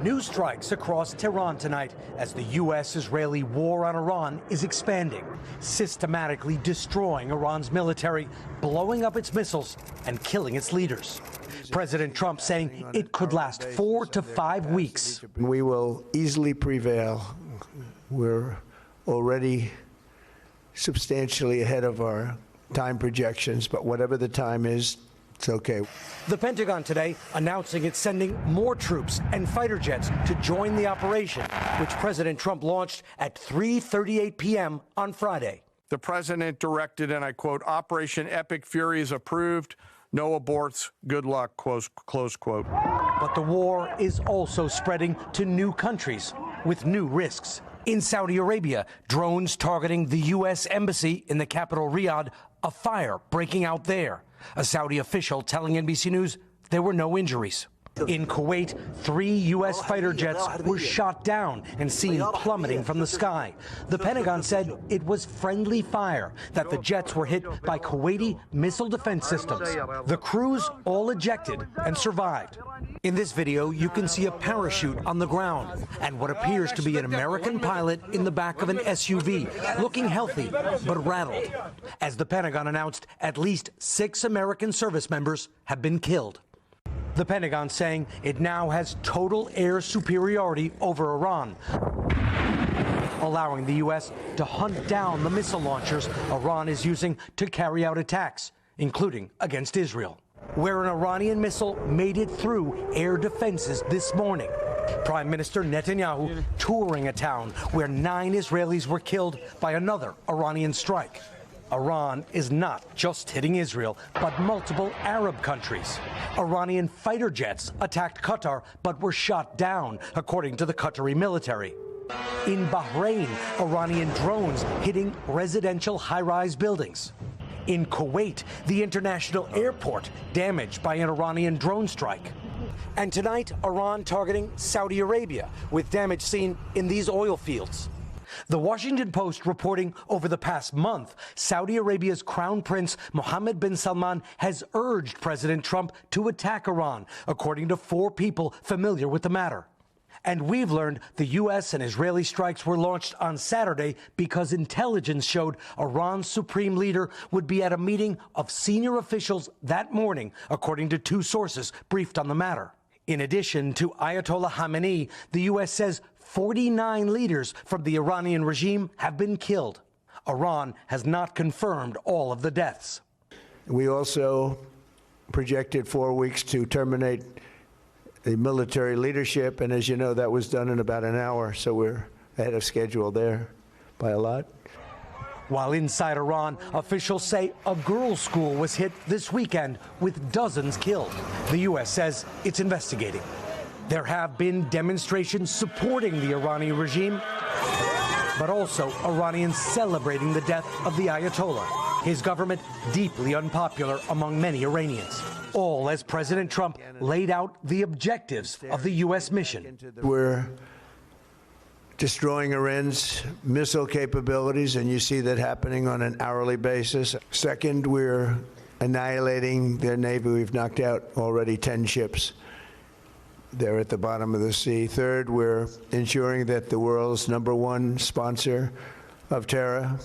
New strikes across Tehran tonight as the U.S.-Israeli war on Iran is expanding, systematically destroying Iran's military, blowing up its missiles, and killing its leaders. President Trump saying it could last 4 to 5 weeks. We will easily prevail. We're already substantially ahead of our time projections, but whatever the time is, it's okay. The Pentagon today announcing it's sending more troops and fighter jets to join the operation, which President Trump launched at 3:38 p.m. on Friday. The president directed, and I quote, "Operation Epic Fury is approved. No aborts. Good luck," close quote. But the war is also spreading to new countries with new risks. In Saudi Arabia, drones targeting the U.S. embassy in the capital, Riyadh, a fire breaking out there. A Saudi official telling NBC News there were no injuries. In Kuwait, 3 U.S. fighter jets were shot down and seen plummeting from the sky. The Pentagon said it was friendly fire, that the jets were hit by Kuwaiti missile defense systems. The crews all ejected and survived. In this video, you can see a parachute on the ground and what appears to be an American pilot in the back of an SUV, looking healthy but rattled. As the Pentagon announced, at least 6 American service members have been killed. The Pentagon saying it now has total air superiority over Iran, allowing the U.S. to hunt down the missile launchers Iran is using to carry out attacks, including against Israel, where an Iranian missile made it through air defenses this morning. Prime Minister Netanyahu touring a town where 9 Israelis were killed by another Iranian strike. Iran is not just hitting Israel, but multiple Arab countries. Iranian fighter jets attacked Qatar, but were shot down, according to the Qatari military. In Bahrain, Iranian drones hitting residential high-rise buildings. In Kuwait, the international airport damaged by an Iranian drone strike. And tonight, Iran targeting Saudi Arabia, with damage seen in these oil fields. The Washington Post reporting over the past month, Saudi Arabia's Crown Prince Mohammed bin Salman has urged President Trump to attack Iran, according to 4 people familiar with the matter. And we've learned the U.S. and Israeli strikes were launched on Saturday because intelligence showed Iran's supreme leader would be at a meeting of senior officials that morning, according to 2 sources briefed on the matter. In addition to Ayatollah Khamenei, the U.S. says 49 leaders from the Iranian regime have been killed. Iran has not confirmed all of the deaths. We also projected 4 weeks to terminate the military leadership, and as you know, that was done in about an hour, so we're ahead of schedule there by a lot. While inside Iran, officials say a girls' school was hit this weekend with dozens killed. The U.S. says it's investigating. There have been demonstrations supporting the Iranian regime, but also Iranians celebrating the death of the Ayatollah, his government deeply unpopular among many Iranians. All as President Trump laid out the objectives of the U.S. mission. We're destroying Iran's missile capabilities, and you see that happening on an hourly basis. Second, we're annihilating their navy. We've knocked out already 10 ships. They're at the bottom of the sea. Third, we're ensuring that the world's #1 sponsor of terror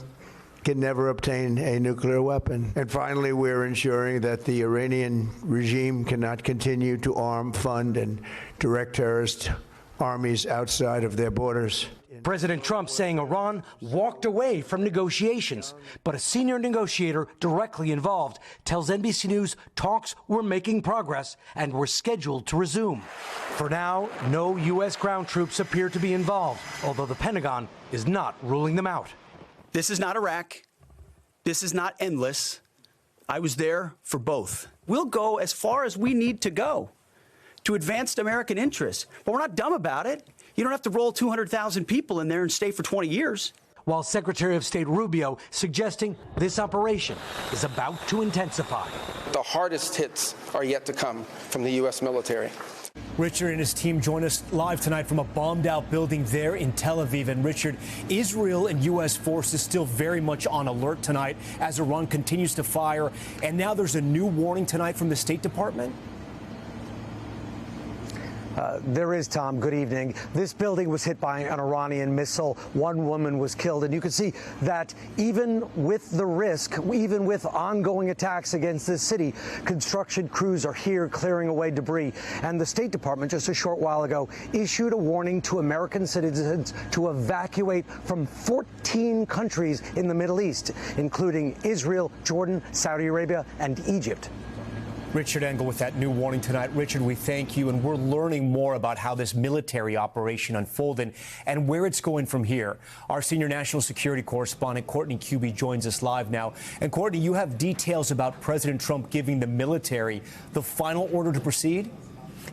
can never obtain a nuclear weapon. And finally, we're ensuring that the Iranian regime cannot continue to arm, fund, and direct terrorist armies outside of their borders. President Trump saying Iran walked away from negotiations, but a senior negotiator directly involved tells NBC News talks were making progress and were scheduled to resume. For now, no U.S. ground troops appear to be involved, although the Pentagon is not ruling them out. This is not Iraq. This is not endless. I was there for both. We'll go as far as we need to go to advance American interests, but we're not dumb about it. You don't have to roll 200,000 people in there and stay for 20 years. While Secretary of State Rubio suggesting this operation is about to intensify. The hardest hits are yet to come from the U.S. military. Richard and his team join us live tonight from a bombed-out building there in Tel Aviv. And Richard, Israel and U.S. forces still very much on alert tonight as Iran continues to fire. And now there's a new warning tonight from the State Department. There is, Tom. Good evening. This building was hit by an Iranian missile. One woman was killed. And you can see that even with the risk, even with ongoing attacks against this city, construction crews are here clearing away debris. And the State Department just a short while ago issued a warning to American citizens to evacuate from 14 countries in the Middle East, including Israel, Jordan, Saudi Arabia, and Egypt. Richard Engel with that new warning tonight. Richard, we thank you, and we're learning more about how this military operation unfolded and where it's going from here. Our senior national security correspondent, Courtney Kuby, joins us live now. And Courtney, you have details about President Trump giving the military the final order to proceed?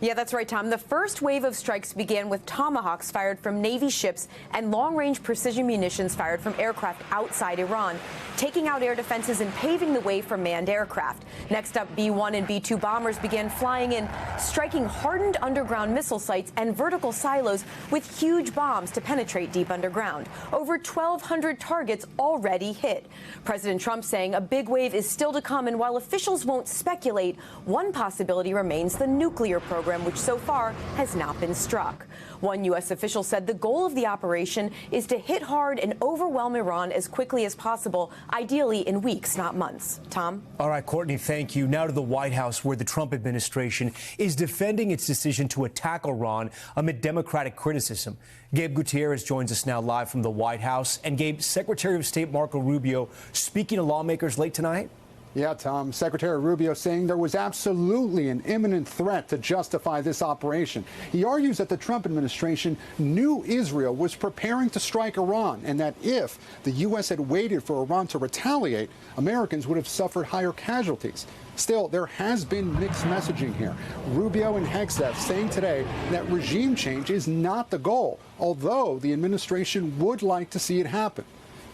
Yeah, that's right, Tom. The first wave of strikes began with Tomahawks fired from Navy ships and long-range precision munitions fired from aircraft outside Iran, taking out air defenses and paving the way for manned aircraft. Next up, B-1 and B-2 bombers began flying in, striking hardened underground missile sites and vertical silos with huge bombs to penetrate deep underground. Over 1,200 targets already hit. President Trump saying a big wave is still to come, and while officials won't speculate, one possibility remains the nuclear program, which so far has not been struck. One U.S. official said the goal of the operation is to hit hard and overwhelm Iran as quickly as possible, ideally in weeks, not months. Tom? All right, Courtney, thank you. Now to the White House, where the Trump administration is defending its decision to attack Iran amid Democratic criticism. Gabe Gutierrez joins us now live from the White House. And Gabe, Secretary of State Marco Rubio speaking to lawmakers late tonight? Yeah, Tom. Secretary Rubio saying there was absolutely an imminent threat to justify this operation. He argues that the Trump administration knew Israel was preparing to strike Iran, and that if the U.S. had waited for Iran to retaliate, Americans would have suffered higher casualties. Still, there has been mixed messaging here. Rubio and Hegseth saying today that regime change is not the goal, although the administration would like to see it happen.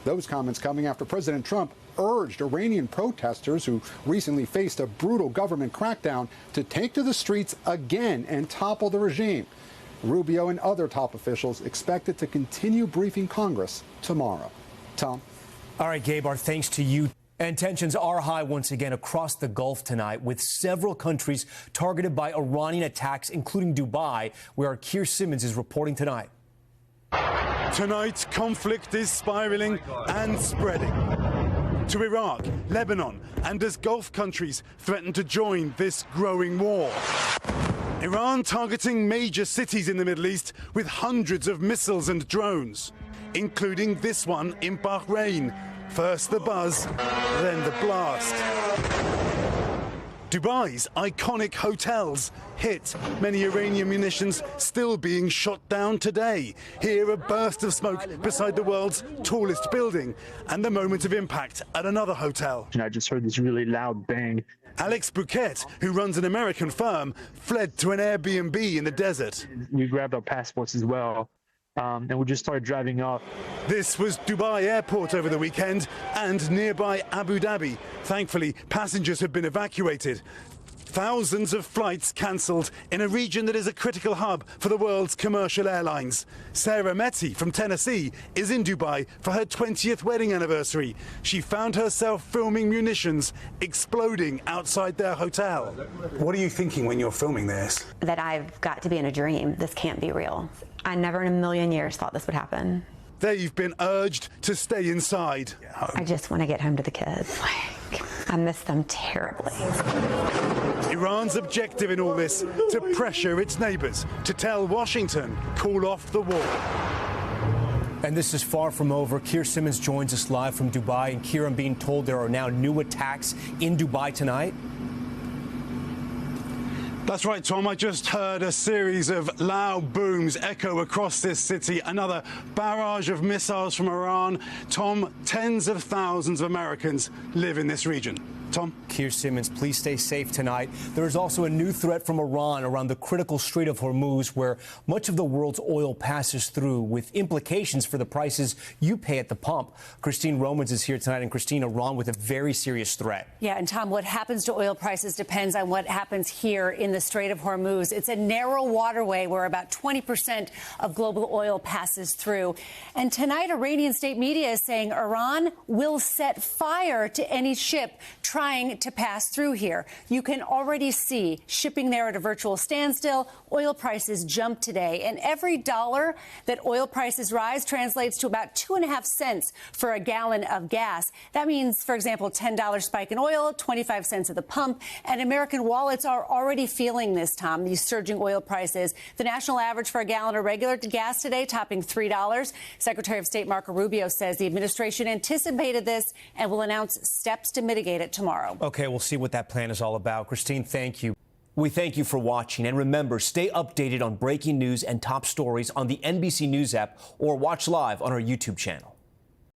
Those comments coming after President Trump urged Iranian protesters who recently faced a brutal government crackdown to take to the streets again and topple the regime. Rubio and other top officials expected to continue briefing Congress tomorrow. Tom? All right, Gabe, our thanks to you. And tensions are high once again across the Gulf tonight, with several countries targeted by Iranian attacks, including Dubai, where our Keir Simmons is reporting tonight. Tonight, conflict is spiraling and spreading to Iraq, Lebanon, and as Gulf countries threaten to join this growing war. Iran targeting major cities in the Middle East with hundreds of missiles and drones, including this one in Bahrain. First the buzz, then the blast. Dubai's iconic hotels hit, many Iranian munitions still being shot down today. Here, a burst of smoke beside the world's tallest building, and the moment of impact at another hotel. And I just heard this really loud bang. Alex Bouquet, who runs an American firm, fled to an Airbnb in the desert. We grabbed our passports as well. And we just started driving off. This was Dubai Airport over the weekend and nearby Abu Dhabi. Thankfully, passengers have been evacuated. Thousands of flights cancelled in a region that is a critical hub for the world's commercial airlines. Sarah Metty from Tennessee is in Dubai for her 20th wedding anniversary. She found herself filming munitions exploding outside their hotel. What are you thinking when you're filming this? That I've got to be in a dream. This can't be real. I never in a million years thought this would happen. They've been urged to stay inside. I just want to get home to the kids. I miss them terribly. Iran's objective in all this, to pressure its neighbors, to tell Washington, call off the war. And this is far from over. Keir Simmons joins us live from Dubai. And Keir, I'm being told there are now new attacks in Dubai tonight. That's right, Tom. I just heard a series of loud booms echo across this city. Another barrage of missiles from Iran. Tom, tens of thousands of Americans live in this region. Tom? Keir Simmons, please stay safe tonight. There is also a new threat from Iran around the critical Strait of Hormuz, where much of the world's oil passes through, with implications for the prices you pay at the pump. Christine Romans is here tonight. And Christine, Iran with a very serious threat. Yeah, and Tom, what happens to oil prices depends on what happens here in the Strait of Hormuz. It's a narrow waterway where about 20% of global oil passes through. And tonight, Iranian state media is saying Iran will set fire to any ship trying trying to pass through here. You can already see shipping there at a virtual standstill. Oil prices jump today, and every dollar that oil prices rise translates to about 2.5 cents for a gallon of gas. That means, for example, $10 spike in oil, 25 cents at the pump, and American wallets are already feeling this, Tom, these surging oil prices. The national average for a gallon of regular gas today topping $3. Secretary of State Marco Rubio says the administration anticipated this and will announce steps to mitigate it tomorrow. Okay, we'll see what that plan is all about. Christine, thank you. We thank you for watching. And remember, stay updated on breaking news and top stories on the NBC News app or watch live on our YouTube channel.